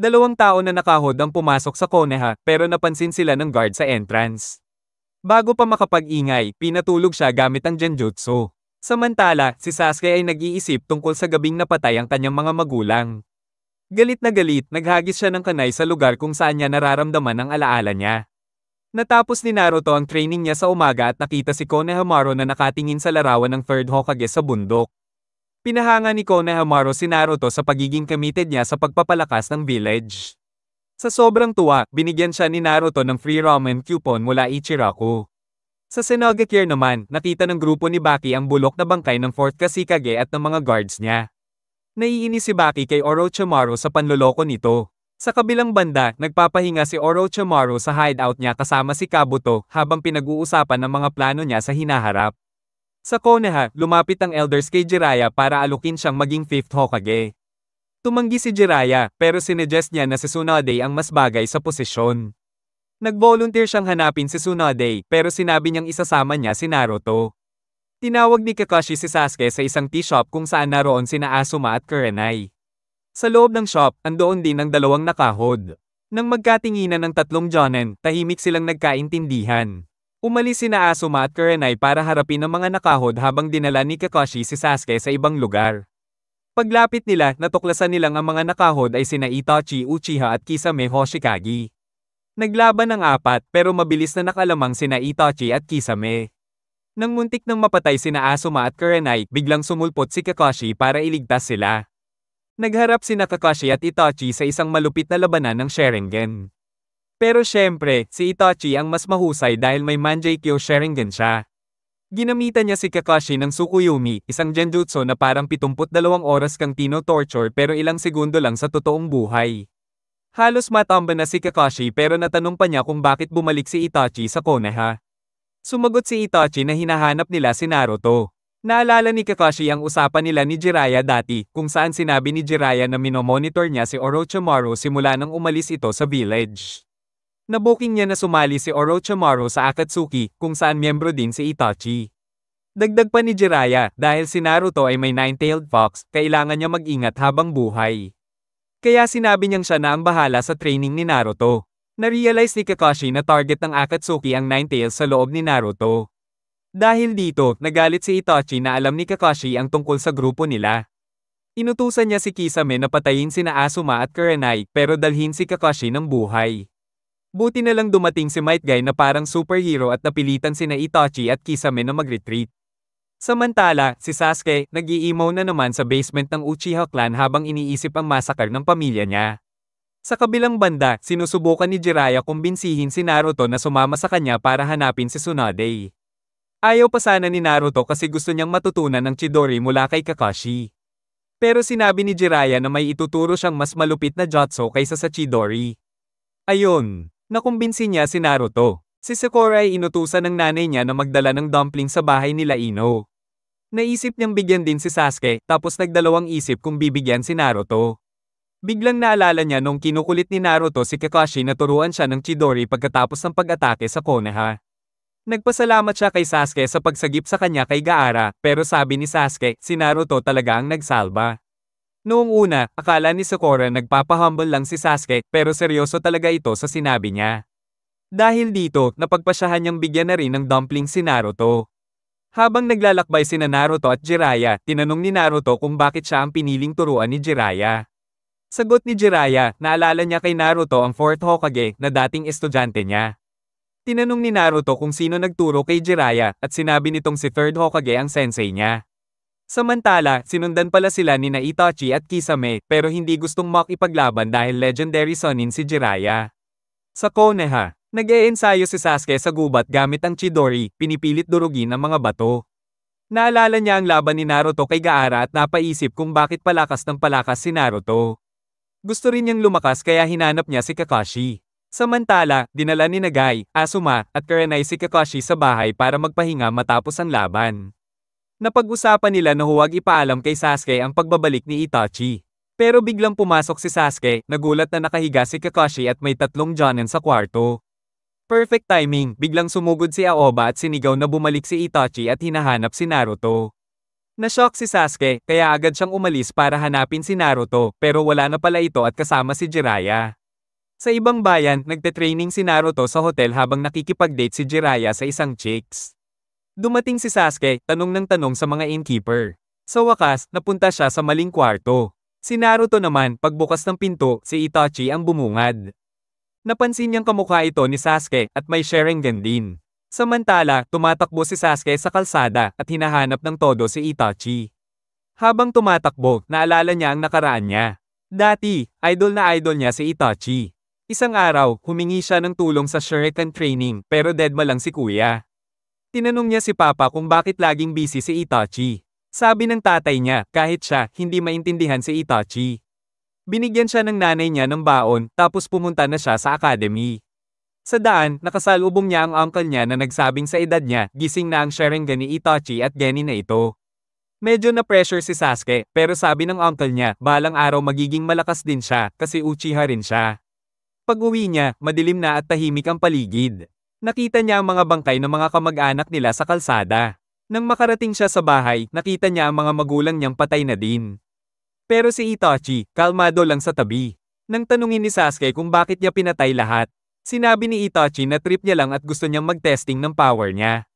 Dalawang tao na nakahod ang pumasok sa Konoha pero napansin sila ng guard sa entrance. Bago pa makapag-ingay, pinatulog siya gamit ang Genjutsu. Samantala, si Sasuke ay nag-iisip tungkol sa gabing napatay ang kanyang mga magulang. Galit na galit, naghagis siya ng kanay sa lugar kung saan niya nararamdaman ang alaala niya. Natapos ni Naruto ang training niya sa umaga at nakita si Konohamaru na nakatingin sa larawan ng Third Hokage sa bundok. Pinahanga ni Konohamaru si Naruto sa pagiging committed niya sa pagpapalakas ng village. Sa sobrang tuwa, binigyan siya ni Naruto ng free ramen coupon mula Ichiraku. Sa Senogakure naman, nakita ng grupo ni Baki ang bulok na bangkay ng 4th Kashikage at ng mga guards niya. Naiinis si Baki kay Orochimaru sa panloloko nito. Sa kabilang banda, nagpapahinga si Orochimaru sa hideout niya kasama si Kabuto habang pinag-uusapan ang mga plano niya sa hinaharap. Sa Konoha, lumapit ang elders kay Jiraiya para alukin siyang maging 5th Hokage. Tumanggi si Jiraiya, pero sinuggest niya na si Tsunade ang mas bagay sa posisyon. Nag-volunteer siyang hanapin si Tsunade, pero sinabi niyang isasama niya si Naruto. Tinawag ni Kakashi si Sasuke sa isang tea shop kung saan naroon sina Asuma at Kurenai. Sa loob ng shop, andoon din ang dalawang nakahod. Nang magkatinginan ng tatlong jonin, tahimik silang nagkaintindihan. Umalis sina Asuma at Kurenai para harapin ang mga nakahod habang dinala ni Kakashi si Sasuke sa ibang lugar. Paglapit nila, natuklasan nilang ang mga nakahod ay sina Itachi Uchiha at Kisame Hoshikage. Naglaban ng 4 pero mabilis na nakalamang sina Itachi at Kisame. Nang muntik nang mapatay sina Asuma at Kurenai, biglang sumulpot si Kakashi para iligtas sila. Nagharap sina Kakashi at Itachi sa isang malupit na labanan ng Sharingan. Pero syempre, si Itachi ang mas mahusay dahil may Mangekyou Sharingan siya. Ginamitan niya si Kakashi ng Tsukuyomi, isang genjutsu na parang 72 oras kang tino-torture pero ilang segundo lang sa totoong buhay. Halos matamba na si Kakashi pero natanong pa niya kung bakit bumalik si Itachi sa Konoha. Sumagot si Itachi na hinahanap nila si Naruto. Naalala ni Kakashi ang usapan nila ni Jiraiya dati, kung saan sinabi ni Jiraiya na minomonitor niya si Orochimaru simula nang umalis ito sa village. Nabuking niya na sumali si Orochimaru sa Akatsuki, kung saan miyembro din si Itachi. Dagdag pa ni Jiraiya, dahil si Naruto ay may nine-tailed fox, kailangan niya mag-ingat habang buhay. Kaya sinabi niyang siya na ang bahala sa training ni Naruto. Narealize ni Kakashi na target ng Akatsuki ang Nine-Tails sa loob ni Naruto. Dahil dito, nagalit si Itachi na alam ni Kakashi ang tungkol sa grupo nila. Inutusan niya si Kisame na patayin sina Asuma at Kurenai, pero dalhin si Kakashi ng buhay. Buti na lang dumating si Might Guy na parang superhero at napilitan sina Itachi at Kisame na mag-retreat. Samantala, si Sasuke, nag-i-emo na naman sa basement ng Uchiha clan habang iniisip ang massacre ng pamilya niya. Sa kabilang banda, sinusubukan ni Jiraiya kumbinsihin si Naruto na sumama sa kanya para hanapin si Tsunade. Ayaw pa sana ni Naruto kasi gusto niyang matutunan ng Chidori mula kay Kakashi. Pero sinabi ni Jiraiya na may ituturo siyang mas malupit na jutsu kaysa sa Chidori. Ayun, nakumbinsi niya si Naruto. Si Sakura ay inutusan ng nanay niya na magdala ng dumpling sa bahay nila Ino. Naisip niyang bigyan din si Sasuke, tapos nagdalawang isip kung bibigyan si Naruto. Biglang naalala niya nung kinukulit ni Naruto si Kakashi na turuan siya ng Chidori pagkatapos ng pag-atake sa Konoha. Nagpasalamat siya kay Sasuke sa pagsagip sa kanya kay Gaara, pero sabi ni Sasuke, si Naruto talaga ang nagsalba. Noong una, akala ni Sakura nagpapahumble lang si Sasuke, pero seryoso talaga ito sa sinabi niya. Dahil dito, napagpasyahan niyang bigyan na rin ng dumpling si Naruto. Habang naglalakbay sina Naruto at Jiraiya, tinanong ni Naruto kung bakit siya ang piniling turuan ni Jiraiya. Sagot ni Jiraiya, naalala niya kay Naruto ang 4th Hokage na dating estudyante niya. Tinanong ni Naruto kung sino nagturo kay Jiraiya at sinabi nitong si 3rd Hokage ang sensei niya. Samantala, sinundan pala sila ni Itachi at Kisame pero hindi gustong makipaglaban dahil legendary Sannin si Jiraiya. Sa Konoha, nag-e-ensayo si Sasuke sa gubat gamit ang Chidori, pinipilit durugin ang mga bato. Naalala niya ang laban ni Naruto kay Gaara at napaisip kung bakit palakas ng palakas si Naruto. Gusto rin niyang lumakas kaya hinanap niya si Kakashi. Samantala, dinala ni Nagai, Asuma, at Kurenai si Kakashi sa bahay para magpahinga matapos ang laban. Napag-usapan nila na huwag ipaalam kay Sasuke ang pagbabalik ni Itachi. Pero biglang pumasok si Sasuke, nagulat na nakahiga si Kakashi at may 3 jonin sa kwarto. Perfect timing, biglang sumugod si Aoba at sinigaw na bumalik si Itachi at hinahanap si Naruto. Na-shock si Sasuke, kaya agad siyang umalis para hanapin si Naruto, pero wala na pala ito at kasama si Jiraiya. Sa ibang bayan, nagte-training si Naruto sa hotel habang nakikipag-date si Jiraiya sa isang chicks. Dumating si Sasuke, tanong ng tanong sa mga innkeeper. Sa wakas, napunta siya sa maling kwarto. Si Naruto naman, pagbukas ng pinto, si Itachi ang bumungad. Napansin niyang kamukha ito ni Sasuke at may Sharingan din. Samantala, tumatakbo si Sasuke sa kalsada at hinahanap ng todo si Itachi. Habang tumatakbo, naalala niya ang nakaraan niya. Dati, idol na idol niya si Itachi. Isang araw, humingi siya ng tulong sa Shuriken training pero deadma lang si kuya. Tinanong niya si Papa kung bakit laging busy si Itachi. Sabi ng tatay niya, kahit siya, hindi maintindihan si Itachi. Binigyan siya ng nanay niya ng baon tapos pumunta na siya sa academy. Sa daan, nakasalubong niya ang uncle niya na nagsabing sa edad niya, gising na ang Sharingan ni Itachi at Genin na ito. Medyo na-pressure si Sasuke pero sabi ng uncle niya, balang araw magiging malakas din siya kasi Uchiha rin siya. Pag-uwi niya, madilim na at tahimik ang paligid. Nakita niya ang mga bangkay ng mga kamag-anak nila sa kalsada. Nang makarating siya sa bahay, nakita niya ang mga magulang niyang patay na din. Pero si Itachi, kalmado lang sa tabi. Nang tanungin ni Sasuke kung bakit niya pinatay lahat, sinabi ni Itachi na trip niya lang at gusto niyang mag-testing ng power niya.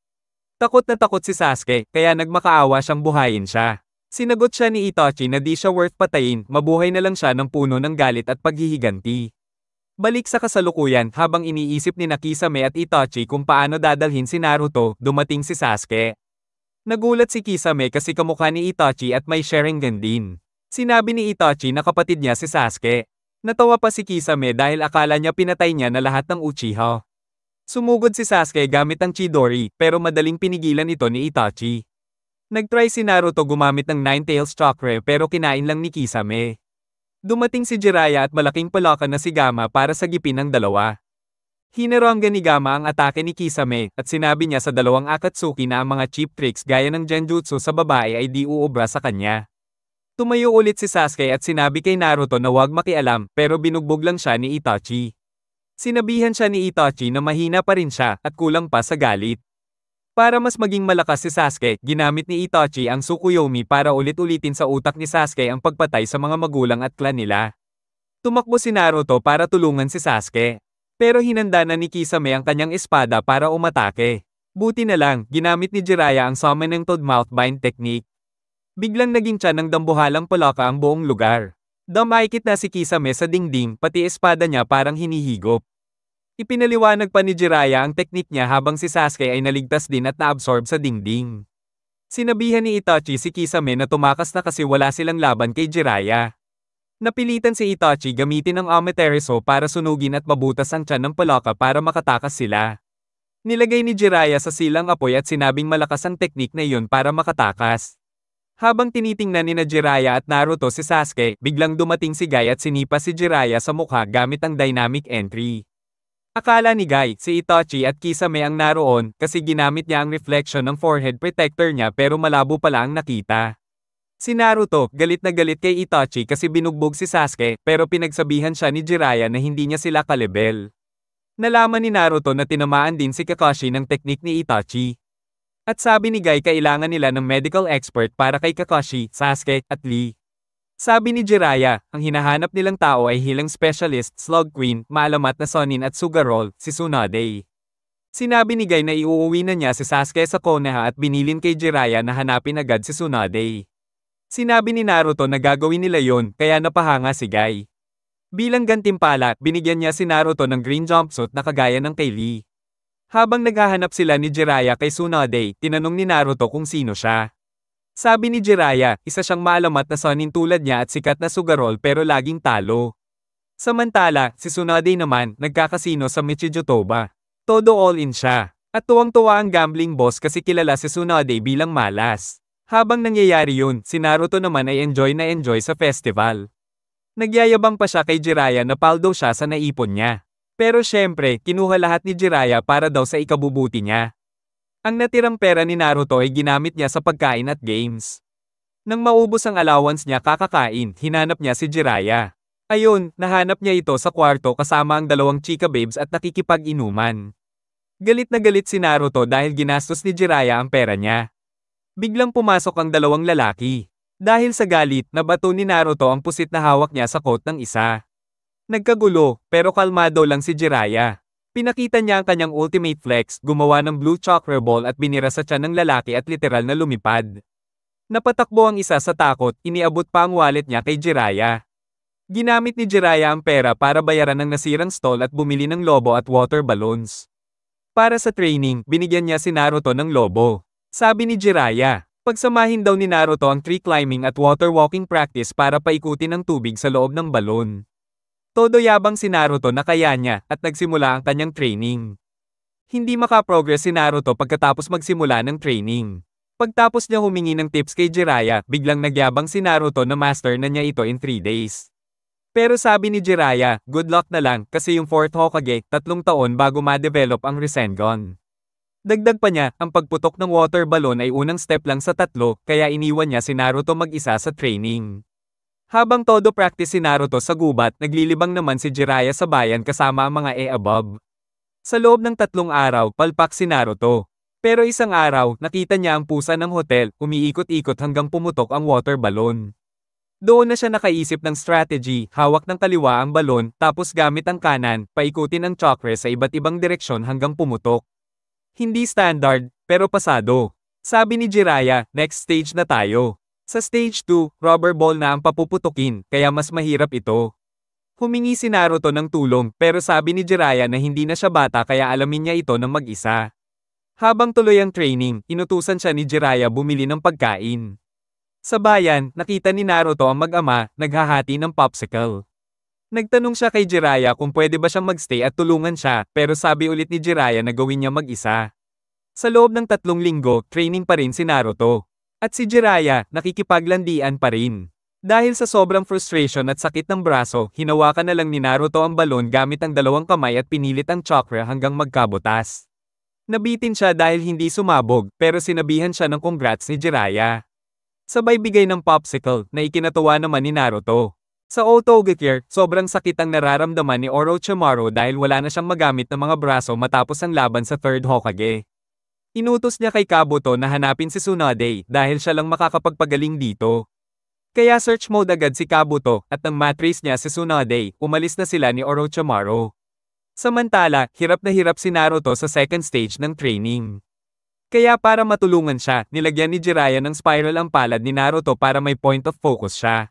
Takot na takot si Sasuke, kaya nagmakaawa siyang buhayin siya. Sinagot siya ni Itachi na di siya worth patayin, mabuhay na lang siya ng puno ng galit at paghihiganti. Balik sa kasalukuyan, habang iniisip ni Kisame at Itachi kung paano dadalhin si Naruto, dumating si Sasuke. Nagulat si Kisame kasi kamukha ni Itachi at may Sharingan din. Sinabi ni Itachi na kapatid niya si Sasuke. Natawa pa si Kisame dahil akala niya pinatay niya na lahat ng Uchiha. Sumugod si Sasuke gamit ang Chidori, pero madaling pinigilan ito ni Itachi. Nagtry si Naruto gumamit ng Nine Tails Chakra pero kinain lang ni Kisame. Dumating si Jiraiya at malaking palakan na si Gamma para sagipin ang dalawa. Hinaranggan ni Gamma ang atake ni Kisame at sinabi niya sa dalawang Akatsuki na ang mga cheap tricks gaya ng Genjutsu sa babae ay di uubra sa kanya. Tumayo ulit si Sasuke at sinabi kay Naruto na huwag makialam pero binugbog lang siya ni Itachi. Sinabihan siya ni Itachi na mahina pa rin siya at kulang pa sa galit. Para mas maging malakas si Sasuke, ginamit ni Itachi ang Tsukuyomi para ulit-ulitin sa utak ni Sasuke ang pagpatay sa mga magulang at clan nila. Tumakbo si Naruto para tulungan si Sasuke. Pero hinanda na ni Kisame ang kanyang espada para umatake. Buti na lang, ginamit ni Jiraiya ang Summoning Toad Mouth Bind technique. Biglang naging tiyan ng dambuhalang palaka ang buong lugar. Damaykit na si Kisame sa dingding, pati espada niya parang hinihigop. Ipinaliwanag pa ni Jiraiya ang teknik niya habang si Sasuke ay naligtas din at naabsorb sa dingding. Sinabihan ni Itachi si Kisame na tumakas na kasi wala silang laban kay Jiraiya. Napilitan si Itachi gamitin ang Amaterasu para sunugin at mabutas ang tiyan ng palaka para makatakas sila. Nilagay ni Jiraiya sa silang apoy at sinabing malakas ang teknik na iyon para makatakas. Habang tinitingnan ni Jiraiya at Naruto si Sasuke, biglang dumating si Guy at sinipa si Jiraiya sa mukha gamit ang dynamic entry. Akala ni Guy, si Itachi at Kisame ang naroon kasi ginamit niya ang reflection ng forehead protector niya pero malabo pala ang nakita. Si Naruto, galit na galit kay Itachi kasi binugbog si Sasuke pero pinagsabihan siya ni Jiraiya na hindi niya sila kalebel. Nalaman ni Naruto na tinamaan din si Kakashi ng teknik ni Itachi. At sabi ni Guy kailangan nila ng medical expert para kay Kakashi, Sasuke, at Lee. Sabi ni Jiraiya, ang hinahanap nilang tao ay healing specialist, Slug Queen, maalamat na Sonin at Sugarol, si Tsunade. Sinabi ni Guy na iuuwi na niya si Sasuke sa Konoha at binilin kay Jiraiya na hanapin agad si Tsunade. Sinabi ni Naruto na gagawin nila yon, kaya napahanga si Guy. Bilang gantimpala, binigyan niya si Naruto ng green jumpsuit na kagaya ng kay Lee. Habang naghahanap sila ni Jiraiya kay Tsunade, tinanong ni Naruto kung sino siya. Sabi ni Jiraiya, isa siyang maalamat na Sonin tulad niya at sikat na Sugarol pero laging talo. Samantala, si Tsunade naman, nagkakasino sa Michijotoba. Todo all-in siya. At tuwang-tuwa ang gambling boss kasi kilala si Tsunade bilang malas. Habang nangyayari yun, si Naruto naman ay enjoy na enjoy sa festival. Nagyayabang pa siya kay Jiraiya na paldo siya sa naipon niya. Pero syempre, kinuha lahat ni Jiraiya para daw sa ikabubuti niya. Ang natirang pera ni Naruto ay ginamit niya sa pagkain at games. Nang maubos ang allowance niya kakakain, hinanap niya si Jiraiya. Ayun, nahanap niya ito sa kwarto kasama ang dalawang chika babes at nakikipag-inuman. Galit na galit si Naruto dahil ginastos ni Jiraiya ang pera niya. Biglang pumasok ang dalawang lalaki. Dahil sa galit, nabato ni Naruto ang pusit na hawak niya sa coat ng isa. Nagkagulo, pero kalmado lang si Jiraiya. Pinakita niya ang kanyang ultimate flex, gumawa ng blue chakra ball at binira sa tiyan ng lalaki at literal na lumipad. Napatakbo ang isa sa takot, iniabot pa ang wallet niya kay Jiraiya. Ginamit ni Jiraiya ang pera para bayaran ng nasirang stall at bumili ng lobo at water balloons. Para sa training, binigyan niya si Naruto ng lobo. Sabi ni Jiraiya, pagsamahin daw ni Naruto ang tree climbing at water walking practice para paikutin ang tubig sa loob ng balon. Todo yabang si Naruto na kaya niya at nagsimula ang kanyang training. Hindi makaprogress si Naruto pagkatapos magsimula ng training. Pagtapos niya humingi ng tips kay Jiraiya, biglang nagyabang si Naruto na master na niya ito in 3 days. Pero sabi ni Jiraiya, good luck na lang kasi yung 4th Hokage, 3 taon bago ma-develop ang Rasengan. Dagdag pa niya, ang pagputok ng water balloon ay unang step lang sa 3, kaya iniwan niya si Naruto mag-isa sa training. Habang todo practice si Naruto sa gubat, naglilibang naman si Jiraiya sa bayan kasama ang mga above. Sa loob ng 3 araw, palpak si Naruto. Pero isang araw, nakita niya ang pusa ng hotel, umiikot-ikot hanggang pumutok ang water balloon. Doon na siya nakaisip ng strategy, hawak ng kaliwa ang balon, tapos gamit ang kanan, paikutin ang chakra sa iba't ibang direksyon hanggang pumutok. Hindi standard, pero pasado. Sabi ni Jiraiya, next stage na tayo. Sa stage 2, rubber ball na ang papuputukin, kaya mas mahirap ito. Humingi si Naruto ng tulong, pero sabi ni Jiraiya na hindi na siya bata kaya alamin niya ito ng mag-isa. Habang tuloy ang training, inutusan siya ni Jiraiya bumili ng pagkain. Sa bayan, nakita ni Naruto ang mag-ama, naghahati ng popsicle. Nagtanong siya kay Jiraiya kung pwede ba siyang magstay at tulungan siya, pero sabi ulit ni Jiraiya na gawin niya mag-isa. Sa loob ng 3 linggo, training pa rin si Naruto. At si Jiraiya, nakikipaglandian pa rin. Dahil sa sobrang frustration at sakit ng braso, hinawakan na lang ni Naruto ang balon gamit ang 2 kamay at pinilit ang chakra hanggang magkabutas. Nabitin siya dahil hindi sumabog, pero sinabihan siya ng congrats ni Jiraiya. Sabay bigay ng popsicle, na ikinatuwa naman ni Naruto. Sa Otogekir, sobrang sakit ang nararamdaman ni Orochimaru dahil wala na siyang magamit ng mga braso matapos ang laban sa 3rd Hokage. Inutos niya kay Kabuto na hanapin si Tsunade dahil siya lang makakapagpagaling dito. Kaya search mode agad si Kabuto at nang matrace niya si Tsunade, umalis na sila ni Orochimaru. Samantala, hirap na hirap si Naruto sa 2nd stage ng training. Kaya para matulungan siya, nilagyan ni Jiraiya ng spiral ang palad ni Naruto para may point of focus siya.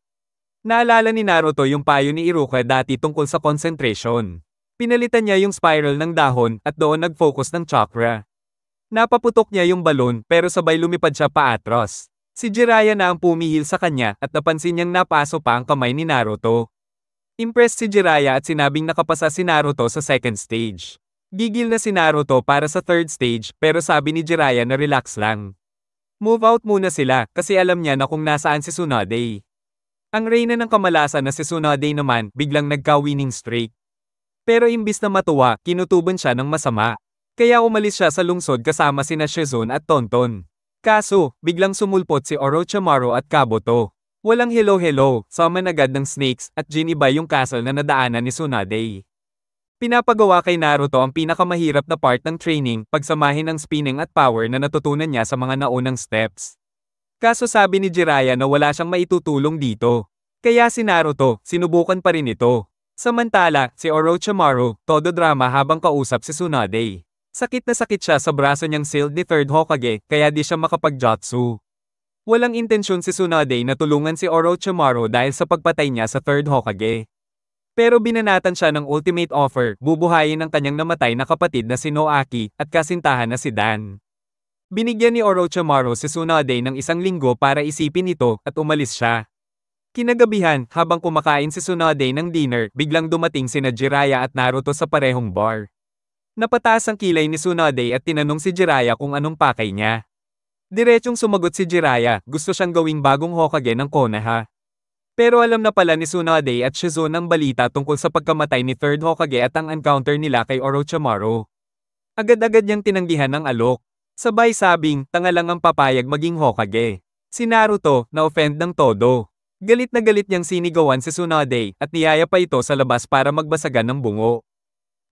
Naalala ni Naruto yung payo ni Iruka dati tungkol sa concentration. Pinalitan niya yung spiral ng dahon at doon nag-focus ng chakra. Napaputok niya yung balon pero sabay lumipad siya paatros. Si Jiraiya na ang pumihil sa kanya at napansin niyang napaso pa ang kamay ni Naruto. Impressed si Jiraiya at sinabing nakapasa si Naruto sa 2nd stage. Gigil na si Naruto para sa 3rd stage pero sabi ni Jiraiya na relax lang. Move out muna sila kasi alam niya na kung nasaan si Tsunade. Ang reyna ng kamalasan na si Tsunade naman biglang nagka-winning streak. Pero imbis na matuwa, kinutuban siya ng masama. Kaya umalis siya sa lungsod kasama sina Shizune at Tonton. Kaso, biglang sumulpot si Orochimaru at Kabuto. Walang hello-hello, summon agad ng snakes at giniba yung castle na nadaanan ni Tsunade. Pinapagawa kay Naruto ang pinakamahirap na part ng training, pagsamahin ang spinning at power na natutunan niya sa mga naunang steps. Kaso sabi ni Jiraiya na wala siyang maitutulong dito. Kaya si Naruto, sinubukan pa rin ito. Samantala, si Orochimaru, todo drama habang kausap si Tsunade. Sakit na sakit siya sa braso niyang sealed ni 3rd Hokage, kaya di siya makapag-jutsu. Walang intensyon si Tsunade na tulungan si Orochimaru dahil sa pagpatay niya sa 3rd Hokage. Pero binanatan siya ng ultimate offer, bubuhayin ang kanyang namatay na kapatid na si Noaki at kasintahan na si Dan. Binigyan ni Orochimaru si Tsunade ng 1 linggo para isipin ito at umalis siya. Kinagabihan, habang kumakain si Tsunade ng dinner, biglang dumating sina Jiraiya at Naruto sa parehong bar. Napataas ang kilay ni Tsunade at tinanong si Jiraiya kung anong pakay niya. Diretsong sumagot si Jiraiya, gusto siyang gawing bagong Hokage ng Konoha. Pero alam na pala ni Tsunade at Shizune ang balita tungkol sa pagkamatay ni 3rd Hokage at ang encounter nila kay Orochimaru. Agad-agad niyang tinanggihan ng alok. Sabay sabing, tanga lang ang papayag maging Hokage. Si Naruto, na-offend ng todo. Galit na galit niyang sinigawan si Tsunade at niyaya pa ito sa labas para magbasagan ng bungo.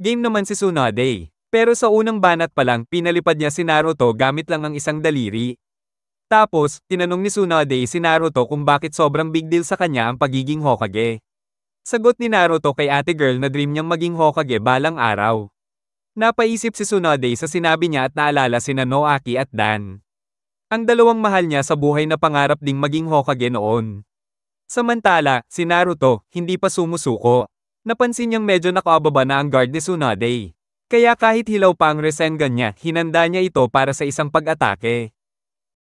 Game naman si Tsunade. Pero sa unang banat pa lang, pinalipad niya si Naruto gamit lang ang 1 daliri. Tapos, tinanong ni Tsunade si Naruto kung bakit sobrang big deal sa kanya ang pagiging Hokage. Sagot ni Naruto kay ate girl na dream niyang maging Hokage balang araw. Napaisip si Tsunade sa sinabi niya at naalala sina Noaki at Dan. Ang dalawang mahal niya sa buhay na pangarap ding maging Hokage noon. Samantala, si Naruto, hindi pa sumusuko. Napansin niyang medyo nakababa na ang guard ni Tsunade. Kaya kahit hilaw pa ang Rasengan niya, hinanda niya ito para sa isang pag-atake.